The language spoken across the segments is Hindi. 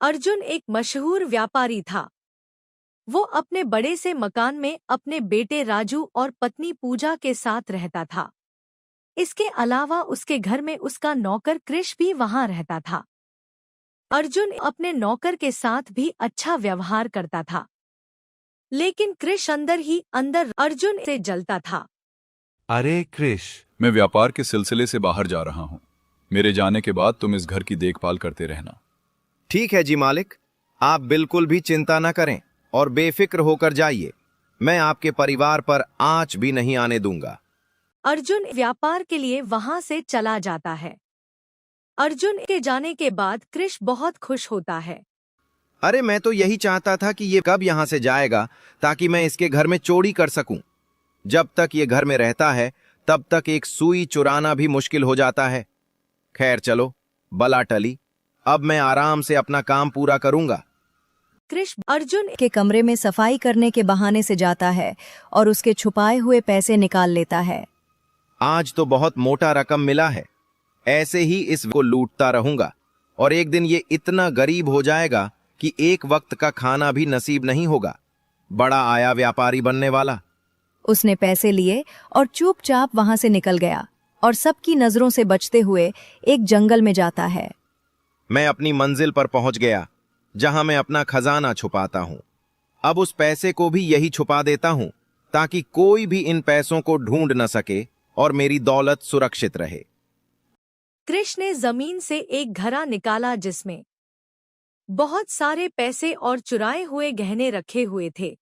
अर्जुन एक मशहूर व्यापारी था। वो अपने बड़े से मकान में अपने बेटे राजू और पत्नी पूजा के साथ रहता था। इसके अलावा उसके घर में उसका नौकर कृष भी वहां रहता था। अर्जुन अपने नौकर के साथ भी अच्छा व्यवहार करता था, लेकिन कृष अंदर ही अंदर अर्जुन से जलता था। अरे कृष, मैं व्यापार के सिलसिले से बाहर जा रहा हूँ। मेरे जाने के बाद तुम इस घर की देखभाल करते रहना। ठीक है जी मालिक, आप बिल्कुल भी चिंता न करें और बेफिक्र होकर जाइए। मैं आपके परिवार पर आंच भी नहीं आने दूंगा। अर्जुन व्यापार के लिए वहां से चला जाता है। अर्जुन के जाने के बाद कृष बहुत खुश होता है। अरे मैं तो यही चाहता था कि ये कब यहाँ से जाएगा ताकि मैं इसके घर में चोरी कर सकूं। जब तक ये घर में रहता है तब तक एक सुई चुराना भी मुश्किल हो जाता है। खैर चलो, बला टली, अब मैं आराम से अपना काम पूरा करूंगा। कृष अर्जुन के कमरे में सफाई करने के बहाने से जाता है और उसके छुपाए हुए पैसे निकाल लेता है। आज तो बहुत मोटा रकम मिला है, ऐसे ही इसको लूटता रहूंगा और एक दिन ये इतना गरीब हो जाएगा कि एक वक्त का खाना भी नसीब नहीं होगा। बड़ा आया व्यापारी बनने वाला। उसने पैसे लिए और चुपचाप वहां से निकल गया और सबकी नजरों से बचते हुए एक जंगल में जाता है। मैं अपनी मंजिल पर पहुंच गया जहां मैं अपना खजाना छुपाता हूं। अब उस पैसे को भी यही छुपा देता हूं ताकि कोई भी इन पैसों को ढूंढ न सके और मेरी दौलत सुरक्षित रहे। कृष ने जमीन से एक घड़ा निकाला जिसमें बहुत सारे पैसे और चुराए हुए गहने रखे हुए थे।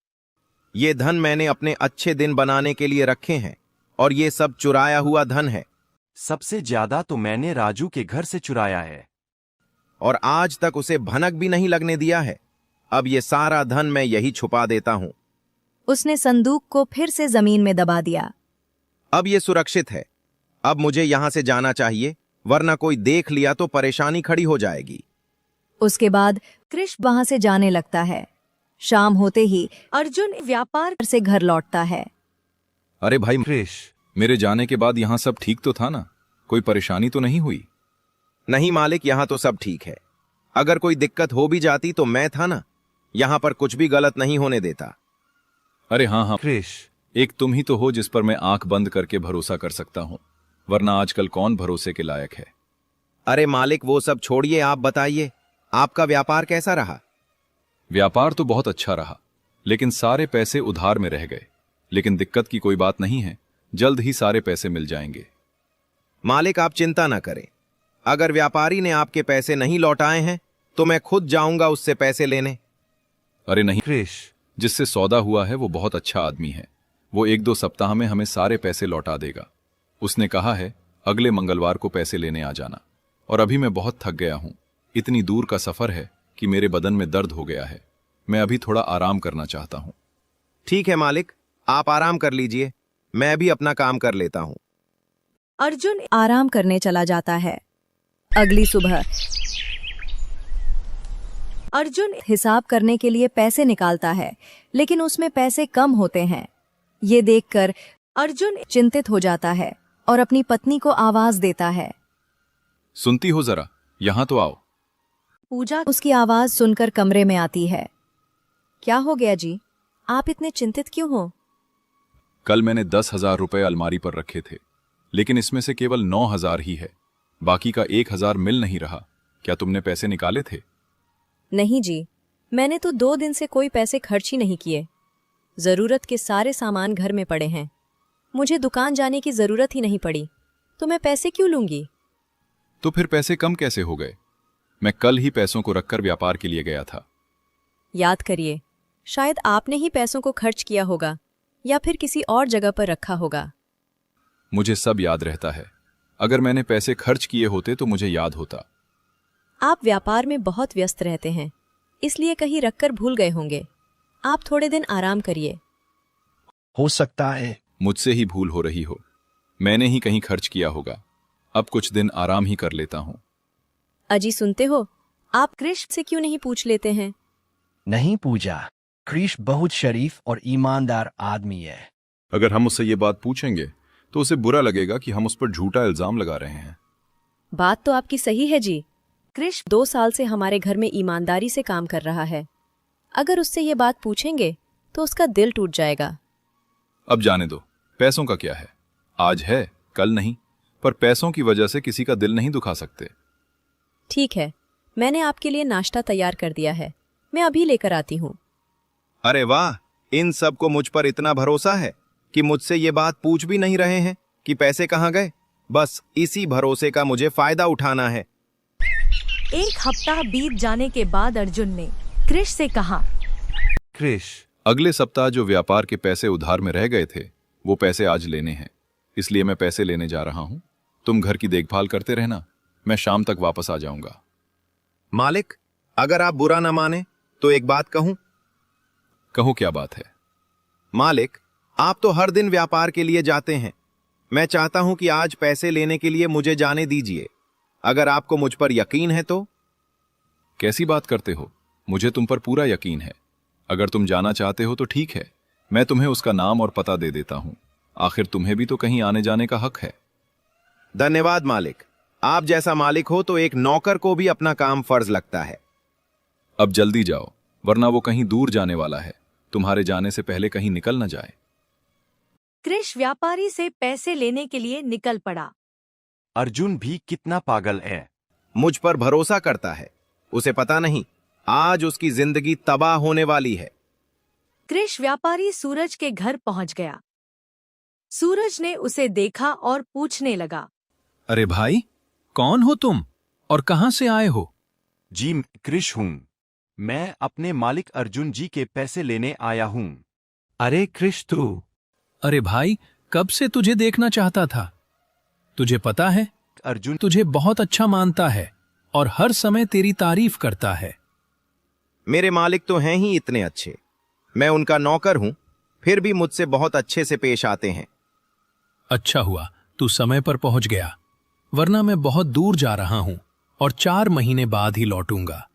ये धन मैंने अपने अच्छे दिन बनाने के लिए रखे हैं और ये सब चुराया हुआ धन है। सबसे ज्यादा तो मैंने राजू के घर से चुराया है और आज तक उसे भनक भी नहीं लगने दिया है। अब ये सारा धन मैं यही छुपा देता हूं। उसने संदूक को फिर से जमीन में दबा दिया। अब ये सुरक्षित है। अब मुझे यहां से जाना चाहिए, वरना कोई देख लिया तो परेशानी खड़ी हो जाएगी। उसके बाद कृष वहां से जाने लगता है। शाम होते ही अर्जुन व्यापार से घर लौटता है। अरे भाई कृष, मेरे जाने के बाद यहाँ सब ठीक तो था ना? कोई परेशानी तो नहीं हुई? नहीं मालिक, यहां तो सब ठीक है। अगर कोई दिक्कत हो भी जाती तो मैं था ना, यहां पर कुछ भी गलत नहीं होने देता। अरे हाँ, कृष, एक तुम ही तो हो जिस पर मैं आंख बंद करके भरोसा कर सकता हूँ, वरना आजकल कौन भरोसे के लायक है। अरे मालिक, वो सब छोड़िए, आप बताइए आपका व्यापार कैसा रहा? व्यापार तो बहुत अच्छा रहा, लेकिन सारे पैसे उधार में रह गए। लेकिन दिक्कत की कोई बात नहीं है, जल्द ही सारे पैसे मिल जाएंगे। मालिक आप चिंता ना करें, अगर व्यापारी ने आपके पैसे नहीं लौटाए हैं तो मैं खुद जाऊंगा उससे पैसे लेने। अरे नहीं कृष, जिससे सौदा हुआ है वो बहुत अच्छा आदमी है। वो 1-2 सप्ताह में हमें सारे पैसे लौटा देगा। उसने कहा है अगले मंगलवार को पैसे लेने आ जाना। और अभी मैं बहुत थक गया हूं। इतनी दूर का सफर है कि मेरे बदन में दर्द हो गया है। मैं अभी थोड़ा आराम करना चाहता हूं। ठीक है मालिक, आप आराम कर लीजिए, मैं भी अपना काम कर लेता हूं। अर्जुन आराम करने चला जाता है। अगली सुबह अर्जुन हिसाब करने के लिए पैसे निकालता है, लेकिन उसमें पैसे कम होते हैं। ये देखकर अर्जुन चिंतित हो जाता है और अपनी पत्नी को आवाज देता है। सुनती हो जरा, यहां तो आओ। पूजा उसकी आवाज सुनकर कमरे में आती है। क्या हो गया जी, आप इतने चिंतित क्यों हो? कल मैंने 10,000 रुपए अलमारी पर रखे थे, लेकिन इसमें से केवल 9,000 ही है। बाकी का 1,000 मिल नहीं रहा। क्या तुमने पैसे निकाले थे? नहीं जी, मैंने तो 2 दिन से कोई पैसे खर्च ही नहीं किए। जरूरत के सारे सामान घर में पड़े हैं। मुझे दुकान जाने की जरूरत ही नहीं पड़ी, तो मैं पैसे क्यों लूंगी? तो फिर पैसे कम कैसे हो गए? मैं कल ही पैसों को रखकर व्यापार के लिए गया था। याद करिए, शायद आपने ही पैसों को खर्च किया होगा या फिर किसी और जगह पर रखा होगा। मुझे सब याद रहता है। अगर मैंने पैसे खर्च किए होते तो मुझे याद होता। आप व्यापार में बहुत व्यस्त रहते हैं, इसलिए कहीं रखकर भूल गए होंगे। आप थोड़े दिन आराम करिए। हो सकता है मुझसे ही भूल हो रही हो। मैंने ही कहीं खर्च किया होगा। अब कुछ दिन आराम ही कर लेता हूं। अजी सुनते हो, आप कृष से क्यों नहीं पूछ लेते हैं? नहीं पूजा, कृष बहुत शरीफ और ईमानदार आदमी है। अगर हम उससे ये बात पूछेंगे तो उसे बुरा लगेगा कि हम उस पर झूठा इल्जाम लगा रहे हैं। बात तो आपकी सही है जी। कृष 2 साल से हमारे घर में ईमानदारी से काम कर रहा है। अगर उससे ये बात पूछेंगे तो उसका दिल टूट जाएगा। अब जाने दो, पैसों का क्या है, आज है कल नहीं, पर पैसों की वजह से किसी का दिल नहीं दुखा सकते। ठीक है, मैंने आपके लिए नाश्ता तैयार कर दिया है, मैं अभी लेकर आती हूँ। अरे वाह, इन सबको मुझ पर इतना भरोसा है कि मुझसे ये बात पूछ भी नहीं रहे हैं कि पैसे कहाँ गए। बस इसी भरोसे का मुझे फायदा उठाना है। एक हफ्ता बीत जाने के बाद अर्जुन ने कृष से कहा, कृष, अगले सप्ताह जो व्यापार के पैसे उधार में रह गए थे वो पैसे आज लेने हैं, इसलिए मैं पैसे लेने जा रहा हूं। तुम घर की देखभाल करते रहना, मैं शाम तक वापस आ जाऊंगा। मालिक, अगर आप बुरा न माने तो एक बात कहूं। कहो, क्या बात है? मालिक, आप तो हर दिन व्यापार के लिए जाते हैं। मैं चाहता हूं कि आज पैसे लेने के लिए मुझे जाने दीजिए, अगर आपको मुझ पर यकीन है तो। कैसी बात करते हो? मुझे तुम पर पूरा यकीन है। अगर तुम जाना चाहते हो तो ठीक है, मैं तुम्हें उसका नाम और पता दे देता हूं। आखिर तुम्हें भी तो कहीं आने जाने का हक है। धन्यवाद मालिक, आप जैसा मालिक हो तो एक नौकर को भी अपना काम फर्ज लगता है। अब जल्दी जाओ, वरना वो कहीं दूर जाने वाला है, तुम्हारे जाने से पहले कहीं निकल न जाए। कृष व्यापारी से पैसे लेने के लिए निकल पड़ा। अर्जुन भी कितना पागल है। मुझ पर भरोसा करता है, उसे पता नहीं आज उसकी जिंदगी तबाह होने वाली है। कृष व्यापारी सूरज के घर पहुंच गया। सूरज ने उसे देखा और पूछने लगा, अरे भाई, कौन हो तुम और कहां से आए हो? जी, मैं कृष हूँ। मैं अपने मालिक अर्जुन जी के पैसे लेने आया हूँ। अरे कृष, तू? अरे भाई, कब से तुझे देखना चाहता था। तुझे पता है, अर्जुन तुझे बहुत अच्छा मानता है और हर समय तेरी तारीफ करता है। मेरे मालिक तो हैं ही इतने अच्छे, मैं उनका नौकर हूं, फिर भी मुझसे बहुत अच्छे से पेश आते हैं। अच्छा हुआ तू समय पर पहुंच गया, वरना मैं बहुत दूर जा रहा हूं और 4 महीने बाद ही लौटूंगा।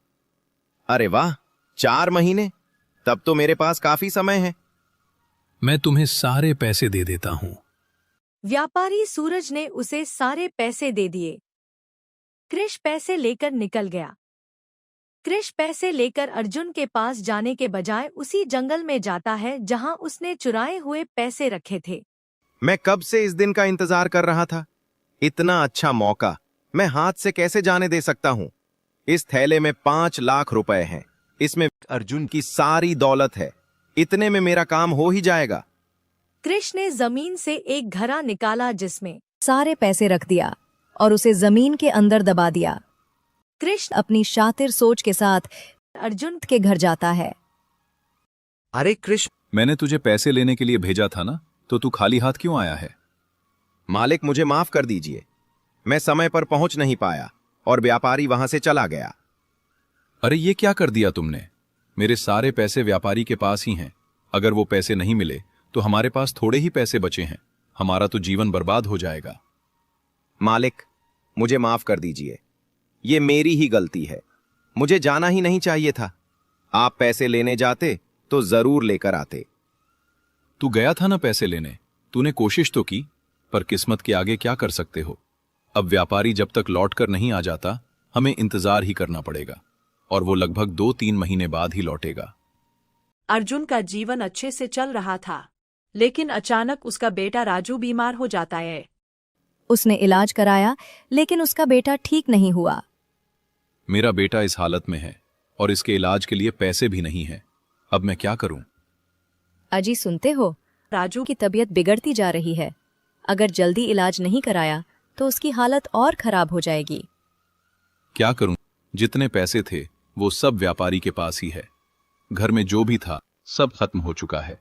अरे वाह, 4 महीने? तब तो मेरे पास काफी समय है। मैं तुम्हें सारे पैसे दे देता हूं। व्यापारी सूरज ने उसे सारे पैसे दे दिए। कृष पैसे लेकर निकल गया। कृष पैसे लेकर अर्जुन के पास जाने के बजाय उसी जंगल में जाता है जहां उसने चुराए हुए पैसे रखे थे। मैं कब से इस दिन का इंतजार कर रहा था। इतना अच्छा मौका मैं हाथ से कैसे जाने दे सकता हूं। इस थैले में 5 लाख रुपए हैं, इसमें अर्जुन की सारी दौलत है, इतने में मेरा काम हो ही जाएगा। कृष ने जमीन से एक घड़ा निकाला जिसमें सारे पैसे रख दिया और उसे जमीन के अंदर दबा दिया। कृष अपनी शातिर सोच के साथ अर्जुन के घर जाता है। अरे कृष, मैंने तुझे पैसे लेने के लिए भेजा था ना, तो तू खाली हाथ क्यों आया है? मालिक मुझे माफ कर दीजिए, मैं समय पर पहुंच नहीं पाया और व्यापारी वहां से चला गया। अरे ये क्या कर दिया तुमने? मेरे सारे पैसे व्यापारी के पास ही हैं। अगर वो पैसे नहीं मिले तो हमारे पास थोड़े ही पैसे बचे हैं, हमारा तो जीवन बर्बाद हो जाएगा। मालिक मुझे माफ कर दीजिए, ये मेरी ही गलती है, मुझे जाना ही नहीं चाहिए था। आप पैसे लेने जाते तो जरूर लेकर आते। तू गया था ना पैसे लेने, तूने कोशिश तो की, पर किस्मत के आगे क्या कर सकते हो। अब व्यापारी जब तक लौट कर नहीं आ जाता हमें इंतजार ही करना पड़ेगा, और वो लगभग 2-3 महीने बाद ही लौटेगा। अर्जुन का जीवन अच्छे से चल रहा था, लेकिन अचानक उसका बेटा राजू बीमार हो जाता है। उसने इलाज कराया, लेकिन उसका बेटा ठीक नहीं हुआ। मेरा बेटा इस हालत में है और इसके इलाज के लिए पैसे भी नहीं है, अब मैं क्या करूं? अजी सुनते हो, राजू की तबीयत बिगड़ती जा रही है। अगर जल्दी इलाज नहीं कराया तो उसकी हालत और खराब हो जाएगी। क्या करूं? जितने पैसे थे वो सब व्यापारी के पास ही है। घर में जो भी था सब खत्म हो चुका है।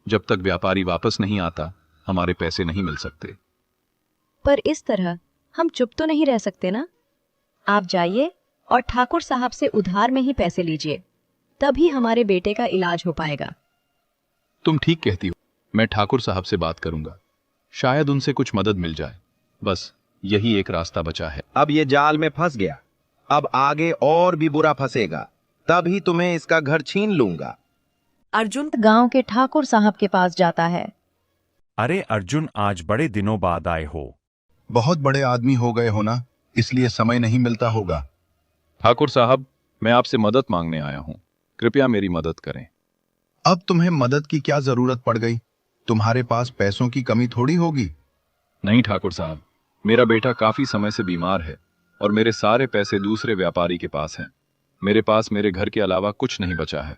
जब तक व्यापारी वापस नहीं आता हमारे पैसे नहीं मिल सकते। पर इस तरह हम चुप तो नहीं रह सकते ना। आप जाइए और ठाकुर साहब से उधार में ही पैसे लीजिए, तभी हमारे बेटे का इलाज हो पाएगा। तुम ठीक कहती हो, मैं ठाकुर साहब से बात करूंगा, शायद उनसे कुछ मदद मिल जाए। बस यही एक रास्ता बचा है। अब ये जाल में फंस गया, अब आगे और भी बुरा फंसेगा, तभी तुम्हें इसका घर छीन लूंगा। अर्जुन गांव के ठाकुर साहब के पास जाता है। अरे अर्जुन, आज बड़े दिनों बाद आए हो। बहुत बड़े आदमी हो गए हो ना, इसलिए समय नहीं मिलता होगा। ठाकुर साहब, मैं आपसे मदद मांगने आया हूँ। कृपया मेरी मदद करें। अब तुम्हें मदद की क्या जरूरत पड़ गई? तुम्हारे पास पैसों की कमी थोड़ी होगी। नहीं ठाकुर साहब, मेरा बेटा काफी समय से बीमार है और मेरे सारे पैसे दूसरे व्यापारी के पास हैं। मेरे पास मेरे घर के अलावा कुछ नहीं बचा है।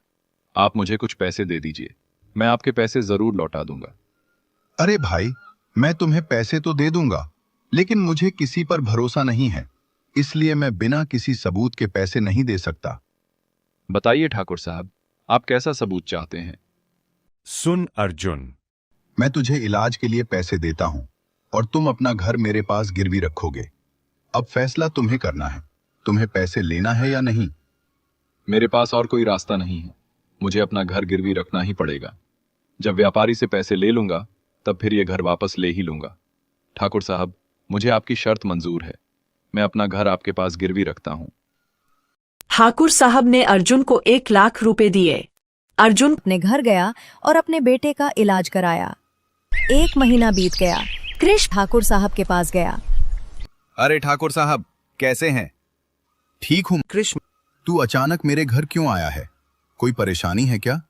आप मुझे कुछ पैसे दे दीजिए, मैं आपके पैसे जरूर लौटा दूंगा। अरे भाई, मैं तुम्हें पैसे तो दे दूंगा, लेकिन मुझे किसी पर भरोसा नहीं है, इसलिए मैं बिना किसी सबूत के पैसे नहीं दे सकता। बताइए ठाकुर साहब, आप कैसा सबूत चाहते हैं? सुन अर्जुन, मैं तुझे इलाज के लिए पैसे देता हूं और तुम अपना घर मेरे पास गिरवी रखोगे। अब फैसला तुम्हें करना है, तुम्हें पैसे लेना है या नहीं। मेरे पास और कोई रास्ता नहीं है, मुझे अपना घर गिरवी रखना ही पड़ेगा। जब व्यापारी से पैसे ले लूंगा तब फिर ये घर वापस ले ही लूंगा। ठाकुर साहब, मुझे आपकी शर्त मंजूर है, मैं अपना घर आपके पास गिरवी रखता हूं। ठाकुर साहब ने अर्जुन को 1 लाख रुपए दिए। अर्जुन अपने घर गया और अपने बेटे का इलाज कराया। 1 महीना बीत गया। कृष्ण ठाकुर साहब के पास गया। अरे ठाकुर साहब, कैसे हैं? ठीक हूं कृष्ण, तू अचानक मेरे घर क्यों आया है? कोई परेशानी है क्या?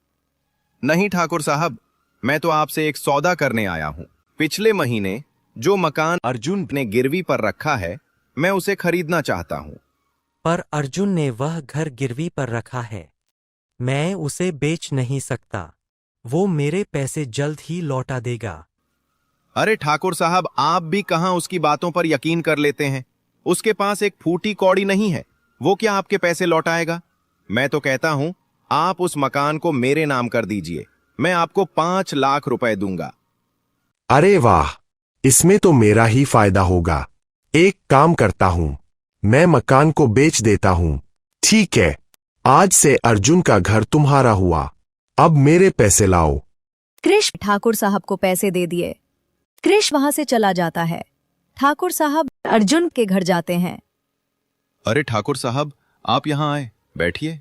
नहीं ठाकुर साहब, मैं तो आपसे एक सौदा करने आया हूं। पिछले महीने जो मकान अर्जुन ने गिरवी पर रखा है, मैं उसे खरीदना चाहता हूं। पर अर्जुन ने वह घर गिरवी पर रखा है, मैं उसे बेच नहीं सकता। वो मेरे पैसे जल्द ही लौटा देगा। अरे ठाकुर साहब, आप भी कहां उसकी बातों पर यकीन कर लेते हैं। उसके पास एक फूटी कौड़ी नहीं है, वो क्या आपके पैसे लौटाएगा? मैं तो कहता हूं, आप उस मकान को मेरे नाम कर दीजिए, मैं आपको 5 लाख रुपए दूंगा। अरे वाह, इसमें तो मेरा ही फायदा होगा। एक काम करता हूं, मैं मकान को बेच देता हूं। ठीक है, आज से अर्जुन का घर तुम्हारा हुआ। अब मेरे पैसे लाओ। कृष्ण ठाकुर साहब को पैसे दे दिए। कृष्ण वहां से चला जाता है। ठाकुर साहब अर्जुन के घर जाते हैं। अरे ठाकुर साहब, आप यहां आए, बैठिए।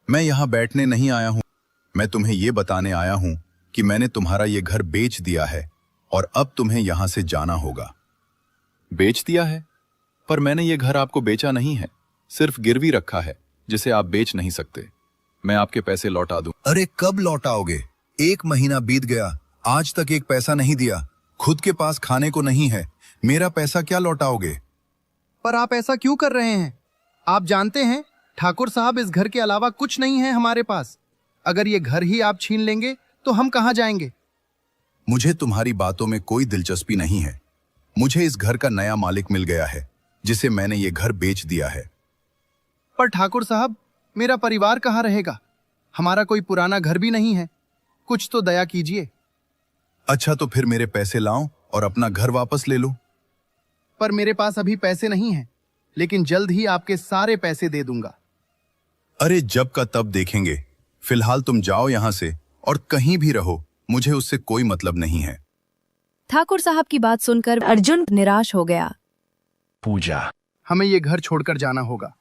मैं यहां बैठने नहीं आया हूं, मैं तुम्हें यह बताने आया हूं कि मैंने तुम्हारा ये घर बेच दिया है और अब तुम्हें यहां से जाना होगा। बेच दिया है? पर मैंने ये घर आपको बेचा नहीं है, सिर्फ गिरवी रखा है जिसे आप बेच नहीं सकते। मैं आपके पैसे लौटा दूं। अरे कब लौटाओगे? 1 महीना बीत गया, आज तक एक पैसा नहीं दिया। खुद के पास खाने को नहीं है, मेरा पैसा क्या लौटाओगे? पर आप ऐसा क्यों कर रहे हैं? आप जानते हैं ठाकुर साहब, इस घर के अलावा कुछ नहीं है हमारे पास। अगर ये घर ही आप छीन लेंगे तो हम कहां जाएंगे? मुझे तुम्हारी बातों में कोई दिलचस्पी नहीं है। मुझे इस घर का नया मालिक मिल गया है, जिसे मैंने ये घर बेच दिया है। पर ठाकुर साहब, मेरा परिवार कहां रहेगा? हमारा कोई पुराना घर भी नहीं है, कुछ तो दया कीजिए। अच्छा, तो फिर मेरे पैसे लाओ और अपना घर वापस ले लो। पर मेरे पास अभी पैसे नहीं हैं, लेकिन जल्द ही आपके सारे पैसे दे दूंगा। अरे जब का तब देखेंगे, फिलहाल तुम जाओ यहां से और कहीं भी रहो, मुझे उससे कोई मतलब नहीं है। ठाकुर साहब की बात सुनकर अर्जुन निराश हो गया। पूजा, हमें ये घर छोड़कर जाना होगा।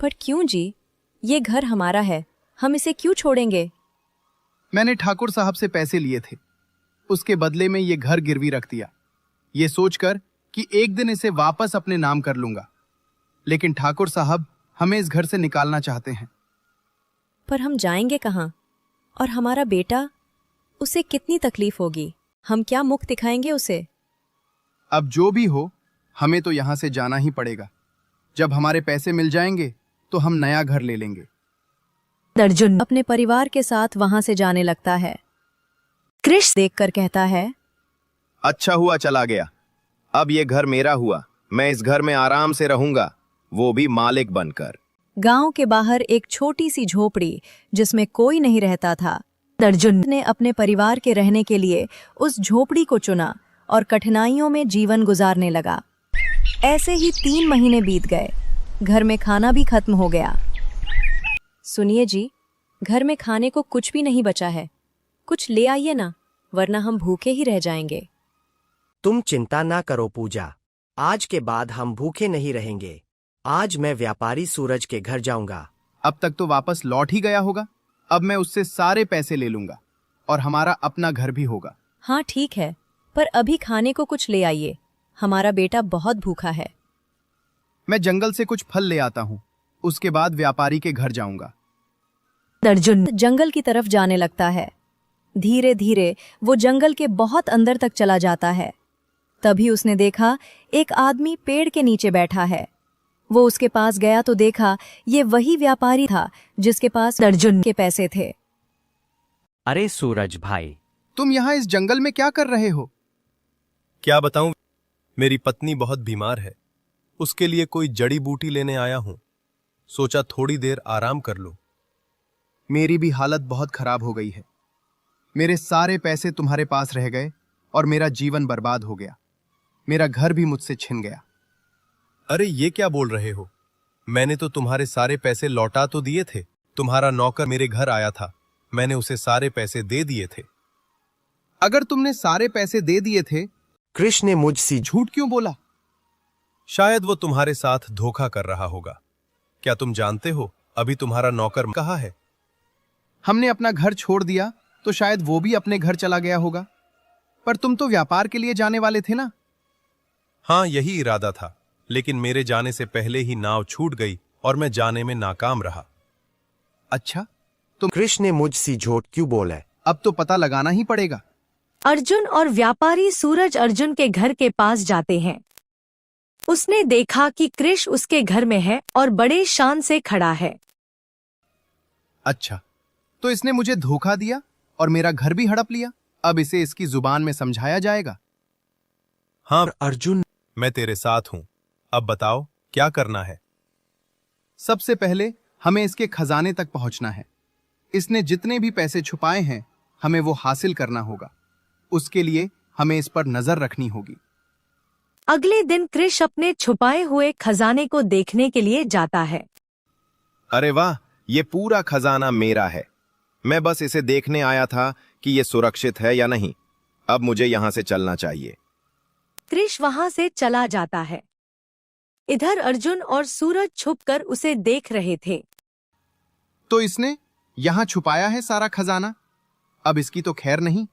पर क्यों जी? ये घर हमारा है, हम इसे क्यों छोड़ेंगे? मैंने ठाकुर साहब से पैसे लिए थे, उसके बदले में ये घर गिरवी रख दिया, ये सोचकर कि एक दिन इसे वापस अपने नाम कर लूंगा। लेकिन ठाकुर साहब हमें इस घर से निकालना चाहते हैं। पर हम जाएंगे कहाँ? और हमारा बेटा, उसे कितनी तकलीफ होगी? हम क्या मुख दिखाएंगे उसे? अब जो भी हो, हमें तो यहां से जाना ही पड़ेगा। जब हमारे पैसे मिल जाएंगे तो हम नया घर ले लेंगे। अर्जुन अपने परिवार के साथ वहां से जाने लगता है। कृष्ण देखकर कहता है, अच्छा हुआ चला गया, अब ये घर मेरा हुआ। मैं इस घर में आराम से रहूंगा, वो भी मालिक बनकर। गांव के बाहर एक छोटी सी झोपड़ी जिसमें कोई नहीं रहता था। अर्जुन ने अपने परिवार के रहने के लिए उस झोपड़ी को चुना और कठिनाइयों में जीवन गुजारने लगा। ऐसे ही 3 महीने बीत गए। घर में खाना भी खत्म हो गया। सुनिए जी, घर में खाने को कुछ भी नहीं बचा है, कुछ ले आइए ना, वरना हम भूखे ही रह जाएंगे। तुम चिंता ना करो पूजा, आज के बाद हम भूखे नहीं रहेंगे। आज मैं व्यापारी सूरज के घर जाऊंगा। अब तक तो वापस लौट ही गया होगा, अब मैं उससे सारे पैसे ले लूंगा और हमारा अपना घर भी होगा। हाँ ठीक है, पर अभी खाने को कुछ ले आइए, हमारा बेटा बहुत भूखा है। मैं जंगल से कुछ फल ले आता हूँ, उसके बाद व्यापारी के घर जाऊंगा। अर्जुन जंगल की तरफ जाने लगता है। धीरे धीरे वो जंगल के बहुत अंदर तक चला जाता है। तभी उसने देखा एक आदमी पेड़ के नीचे बैठा है। वो उसके पास गया तो देखा ये वही व्यापारी था जिसके पास अर्जुन के पैसे थे। अरे सूरज भाई, तुम यहाँ इस जंगल में क्या कर रहे हो? क्या बताऊं, मेरी पत्नी बहुत बीमार है, उसके लिए कोई जड़ी बूटी लेने आया हूं। सोचा थोड़ी देर आराम कर लूं। मेरी भी हालत बहुत खराब हो गई है। मेरे सारे पैसे तुम्हारे पास रह गए और मेरा जीवन बर्बाद हो गया। मेरा घर भी मुझसे छिन गया। अरे ये क्या बोल रहे हो? मैंने तो तुम्हारे सारे पैसे लौटा तो दिए थे। तुम्हारा नौकर मेरे घर आया था, मैंने उसे सारे पैसे दे दिए थे। अगर तुमने सारे पैसे दे दिए थे, कृष्ण ने मुझसे झूठ क्यों बोला? शायद वो तुम्हारे साथ धोखा कर रहा होगा। क्या तुम जानते हो अभी तुम्हारा नौकर कहाँ है? हमने अपना घर छोड़ दिया तो शायद वो भी अपने घर चला गया होगा। पर तुम तो व्यापार के लिए जाने वाले थे ना? हाँ, यही इरादा था, लेकिन मेरे जाने से पहले ही नाव छूट गई और मैं जाने में नाकाम रहा। अच्छा, तुम कृष्ण ने मुझसे झूठ क्यों बोला? अब तो पता लगाना ही पड़ेगा। अर्जुन और व्यापारी सूरज अर्जुन के घर के पास जाते हैं। उसने देखा कि कृष्ण उसके घर में है और बड़े शान से खड़ा है। अच्छा, तो इसने मुझे धोखा दिया और मेरा घर भी हड़प लिया। अब इसे इसकी जुबान में समझाया जाएगा। हाँ अर्जुन, मैं तेरे साथ हूं। अब बताओ क्या करना है? सबसे पहले हमें इसके खजाने तक पहुंचना है। इसने जितने भी पैसे छुपाए हैं हमें वो हासिल करना होगा। उसके लिए हमें इस पर नजर रखनी होगी। अगले दिन कृष्ण अपने छुपाए हुए खजाने को देखने के लिए जाता है। अरे वाह, ये पूरा खजाना मेरा है। मैं बस इसे देखने आया था कि ये सुरक्षित है या नहीं। अब मुझे यहां से चलना चाहिए। कृष्ण वहां से चला जाता है। इधर अर्जुन और सूरज छुपकर उसे देख रहे थे। तो इसने यहां छुपाया है सारा खजाना। अब इसकी तो खैर नहीं।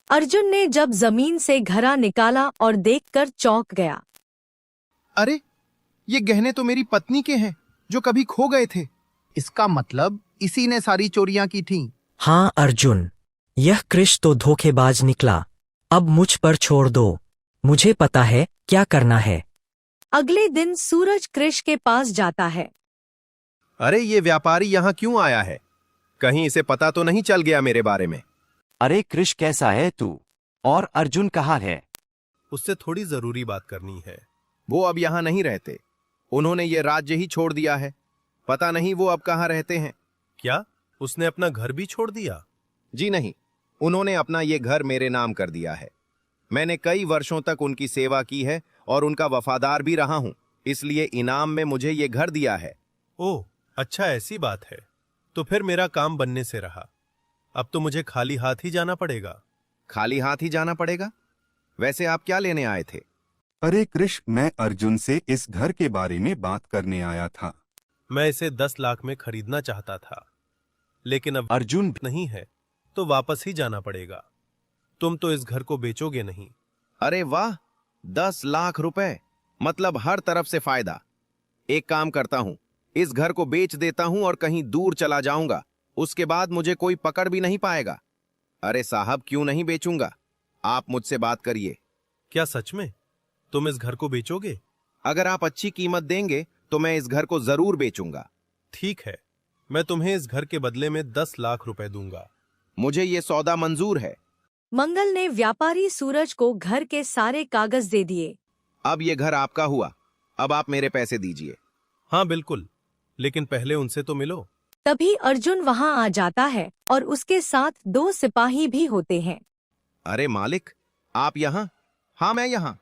अर्जुन ने जब जमीन से घड़ा निकाला और देखकर चौंक गया। अरे, ये गहने तो मेरी पत्नी के हैं जो कभी खो गए थे। इसका मतलब इसी ने सारी चोरियां की थीं। हाँ अर्जुन, यह कृष्ण तो धोखेबाज निकला। अब मुझ पर छोड़ दो, मुझे पता है क्या करना है। अगले दिन सूरज कृष्ण के पास जाता है। अरे, ये व्यापारी यहां क्यों आया है? कहीं इसे पता तो नहीं चल गया मेरे बारे में? अरे कृष, कैसा है तू? और अर्जुन कहाँ है? उससे थोड़ी जरूरी बात करनी है। वो अब यहां नहीं रहते। उन्होंने ये राज्य ही छोड़ दिया है। पता नहीं वो अब कहाँ रहते हैं। क्या उसने अपना घर भी छोड़ दिया? जी नहीं, उन्होंने अपना ये घर मेरे नाम कर दिया है। मैंने कई वर्षों तक उनकी सेवा की है और उनका वफादार भी रहा हूं, इसलिए इनाम में मुझे ये घर दिया है। ओह अच्छा, ऐसी बात है। तो फिर मेरा काम बनने से रहा। अब तो मुझे खाली हाथ ही जाना पड़ेगा। खाली हाथ ही जाना पड़ेगा? वैसे आप क्या लेने आए थे? अरे कृष्ण, मैं अर्जुन से इस घर के बारे में बात करने आया था। मैं इसे 10 लाख में खरीदना चाहता था, लेकिन अब अर्जुन नहीं है तो वापस ही जाना पड़ेगा। तुम तो इस घर को बेचोगे नहीं। अरे वाह, 10 लाख रुपए, मतलब हर तरफ से फायदा। एक काम करता हूं, इस घर को बेच देता हूं और कहीं दूर चला जाऊंगा। उसके बाद मुझे कोई पकड़ भी नहीं पाएगा। अरे साहब, क्यों नहीं बेचूंगा? आप मुझसे बात करिए। क्या सच में तुम इस घर को बेचोगे? अगर आप अच्छी कीमत देंगे तो मैं इस घर को जरूर बेचूंगा। ठीक है, मैं तुम्हें इस घर के बदले में 10 लाख रुपए दूंगा। मुझे ये सौदा मंजूर है। मंगल ने व्यापारी सूरज को घर के सारे कागज दे दिए। अब ये घर आपका हुआ। अब आप मेरे पैसे दीजिए। हाँ बिल्कुल, लेकिन पहले उनसे तो मिलो। तभी अर्जुन वहां आ जाता है और उसके साथ 2 सिपाही भी होते हैं। अरे मालिक, आप यहाँ? हाँ, मैं यहाँ।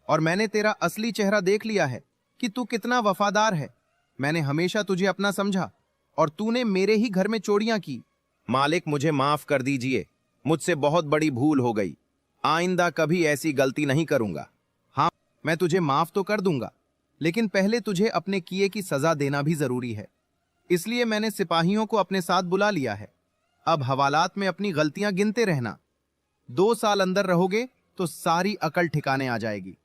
और मैंने तेरा असली चेहरा देख लिया है कि तू कितना वफादार है। मैंने हमेशा तुझे अपना समझा और तूने मेरे ही घर में चोरियां की। मालिक, मुझे माफ कर दीजिए। मुझसे बहुत बड़ी भूल हो गई। आइंदा कभी ऐसी गलती नहीं करूंगा। हाँ, मैं तुझे माफ तो कर दूंगा, लेकिन पहले तुझे अपने किए की सजा देना भी जरूरी है। इसलिए मैंने सिपाहियों को अपने साथ बुला लिया है। अब हवालात में अपनी गलतियां गिनते रहना। 2 साल अंदर रहोगे तो सारी अकल ठिकाने आ जाएगी।